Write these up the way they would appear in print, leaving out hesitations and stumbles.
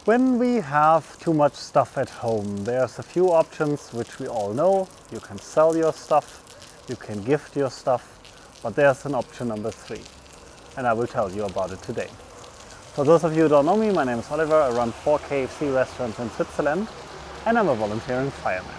When we have too much stuff at home, there's a few options which we all know. You can sell your stuff, you can gift your stuff, but there's an option number 3, and I will tell you about it today. For those of you who don't know me, my name is Oliver. I run 4 KFC restaurants in Switzerland, and I'm a volunteering fireman.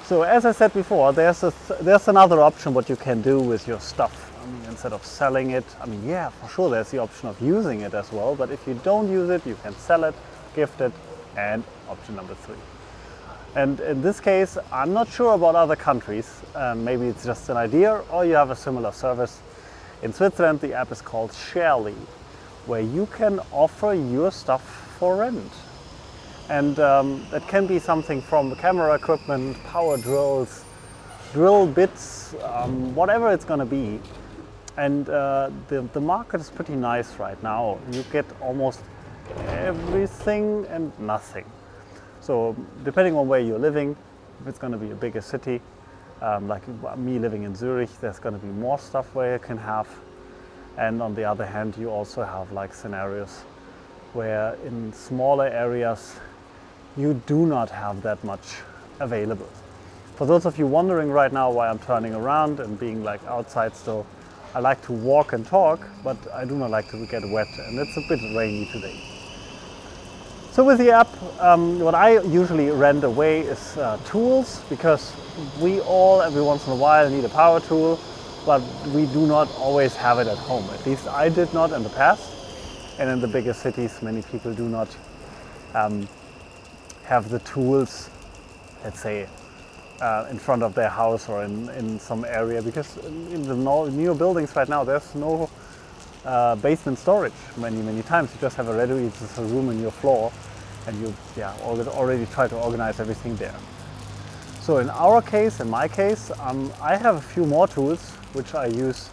So as I said before, there's another option what you can do with your stuff. Instead of selling it, yeah, for sure there's the option of using it as well, but if you don't use it, you can sell it, gift it, and option number 3. And in this case, I'm not sure about other countries. Maybe it's just an idea, or you have a similar service. In Switzerland, the app is called Sharely, where you can offer your stuff for rent. And that can be something from camera equipment, power drills, drill bits, whatever it's going to be. And the market is pretty nice right now. You get almost everything and nothing. So depending on where you're living, if it's going to be a bigger city, like me living in Zurich, there's going to be more stuff where you can have. And on the other hand, you also have like scenarios where in smaller areas, you do not have that much available. For those of you wondering right now why I'm turning around and being like outside still, I like to walk and talk, but I do not like to get wet, and it's a bit rainy today. So with the app, what I usually rent away is tools, because we all every once in a while need a power tool, but we do not always have it at home. At least I did not in the past, and in the bigger cities many people do not have the tools, let's say, in front of their house or in some area, because in the new buildings right now there's no basement storage many times. You just have a room in your floor, and you already try to organize everything there. So in our case, in my case, I have a few more tools which I use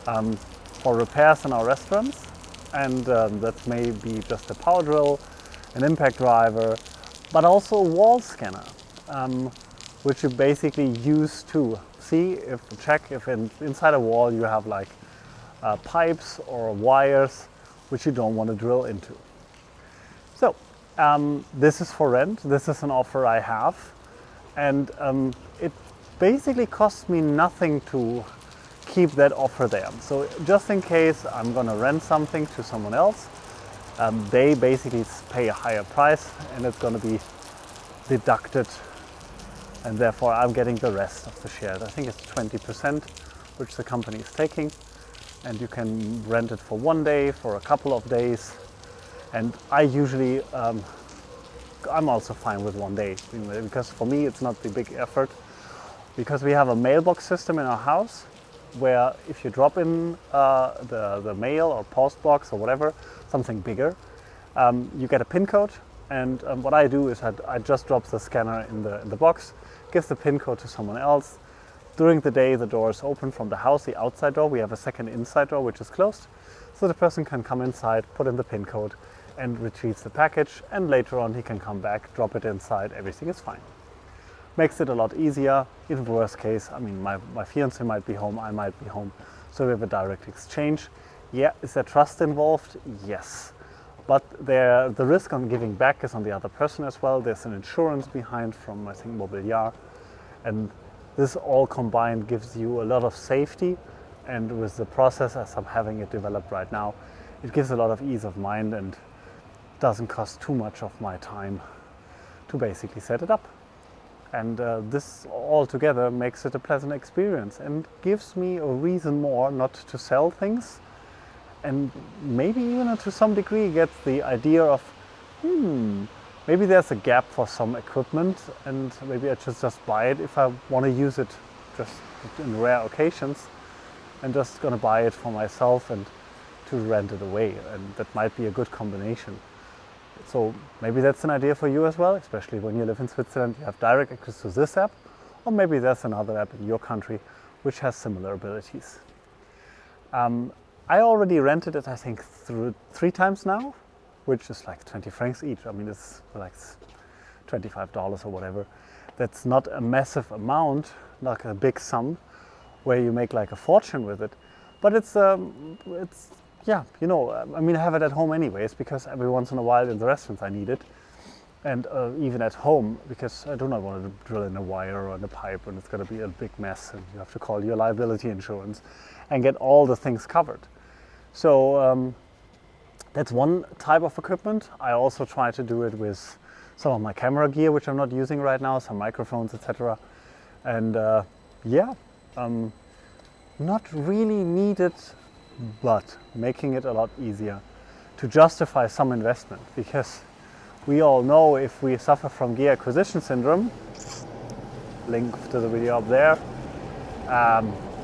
for repairs in our restaurants, and that may be just a power drill, an impact driver, but also a wall scanner, which you basically use to check if inside a wall you have like pipes or wires which you don't want to drill into. So this is for rent. This is an offer I have, and it basically costs me nothing to keep that offer there. So just in case I'm going to rent something to someone else, they basically pay a higher price, and it's going to be deducted, and therefore I'm getting the rest of the shares. I think it's 20% which the company is taking, and you can rent it for 1 day, for a couple of days, and I usually I'm also fine with 1 day, because for me it's not the big effort, because we have a mailbox system in our house where if you drop in the mail or post box or whatever, something bigger, you get a PIN code. And what I do is I just drop the scanner in the box, give the PIN code to someone else. During the day, the door is open from the house, the outside door. We have a second inside door which is closed, so the person can come inside, put in the PIN code, and retrieves the package. And later on, he can come back, drop it inside. Everything is fine. Makes it a lot easier. In the worst case, my fiance might be home, I might be home, so we have a direct exchange. Yeah, is there trust involved? Yes. But the risk on giving back is on the other person as well. There's an insurance behind from, I think, Mobiliar. And this all combined gives you a lot of safety. And with the process as I'm having it developed right now, it gives a lot of ease of mind and doesn't cost too much of my time to basically set it up. And this all together makes it a pleasant experience and gives me a reason more not to sell things. And maybe even to some degree get the idea of, maybe there's a gap for some equipment, and maybe I should just buy it if I want to use it just in rare occasions, and just gonna buy it for myself and to rent it away. And that might be a good combination. So maybe that's an idea for you as well, especially when you live in Switzerland, you have direct access to this app, or maybe there's another app in your country which has similar abilities. I already rented it, I think, 3 times now, which is like 20 francs each. It's like $25 or whatever. That's not a massive amount, like a big sum, where you make like a fortune with it. But it's yeah, you know, I mean, I have it at home anyways because every once in a while in the restaurants I need it. And even at home, because I do not want to drill in a wire or in a pipe and it's going to be a big mess and you have to call your liability insurance and get all the things covered. So that's one type of equipment. I also try to do it with some of my camera gear, which I'm not using right now, some microphones, etc. And yeah, not really needed, but making it a lot easier to justify some investment, because we all know if we suffer from gear acquisition syndrome, link to the video up there,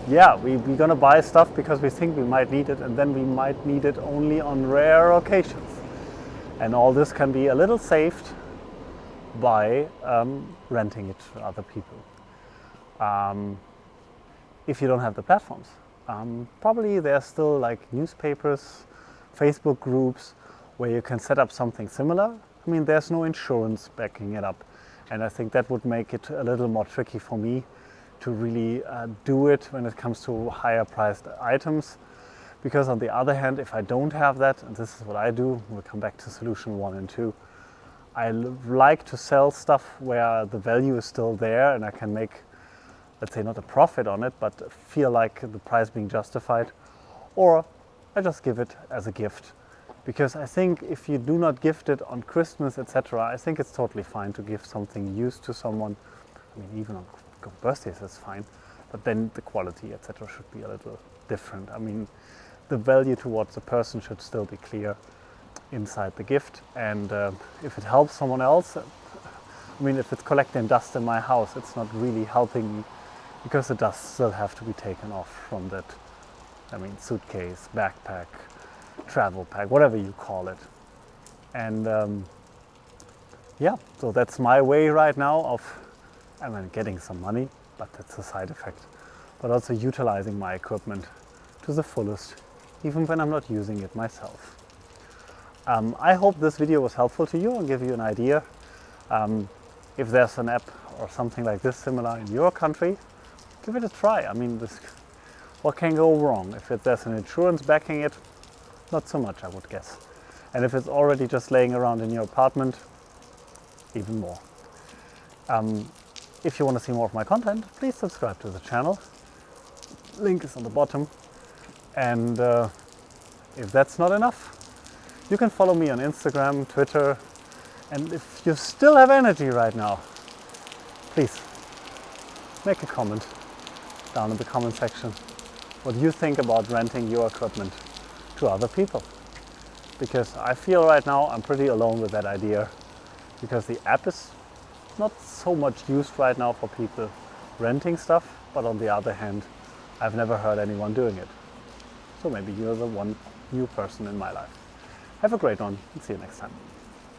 yeah, we're gonna buy stuff because we think we might need it, and then we might need it only on rare occasions. And all this can be a little saved by renting it to other people. If you don't have the platforms, probably there's still like newspapers, Facebook groups where you can set up something similar. I mean, there's no insurance backing it up, and I think that would make it a little more tricky for me to really do it when it comes to higher priced items. Because on the other hand, if I don't have that, and this is what I do, we'll come back to solution 1 and 2, I like to sell stuff where the value is still there and I can make, let's say, not a profit on it, but feel like the price being justified, or I just give it as a gift. Because I think if you do not gift it on Christmas, etc., I think it's totally fine to give something used to someone. I mean, even on birthdays is fine, but then the quality, etc., should be a little different. I mean, the value towards the person should still be clear inside the gift, and if it helps someone else, I mean, if it's collecting dust in my house, it's not really helping me, because the dust still have to be taken off from that, I mean, suitcase, backpack, travel pack, whatever you call it. And yeah, so that's my way right now of, I mean, getting some money, but that's a side effect, but also utilizing my equipment to the fullest, even when I'm not using it myself. I hope this video was helpful to you and give you an idea. If there's an app or something like this similar in your country, give it a try. I mean, what can go wrong? If there's an insurance backing it, not so much, I would guess. And if it's already just laying around in your apartment, even more. If you want to see more of my content, please subscribe to the channel. Link is on the bottom. And if that's not enough, you can follow me on Instagram, Twitter, and if you still have energy right now, please make a comment down in the comment section what you think about renting your equipment to other people. Because I feel right now I'm pretty alone with that idea, because the app is not so much used right now for people renting stuff, but on the other hand, I've never heard anyone doing it. So maybe you're the one new person in my life. Have a great one and see you next time.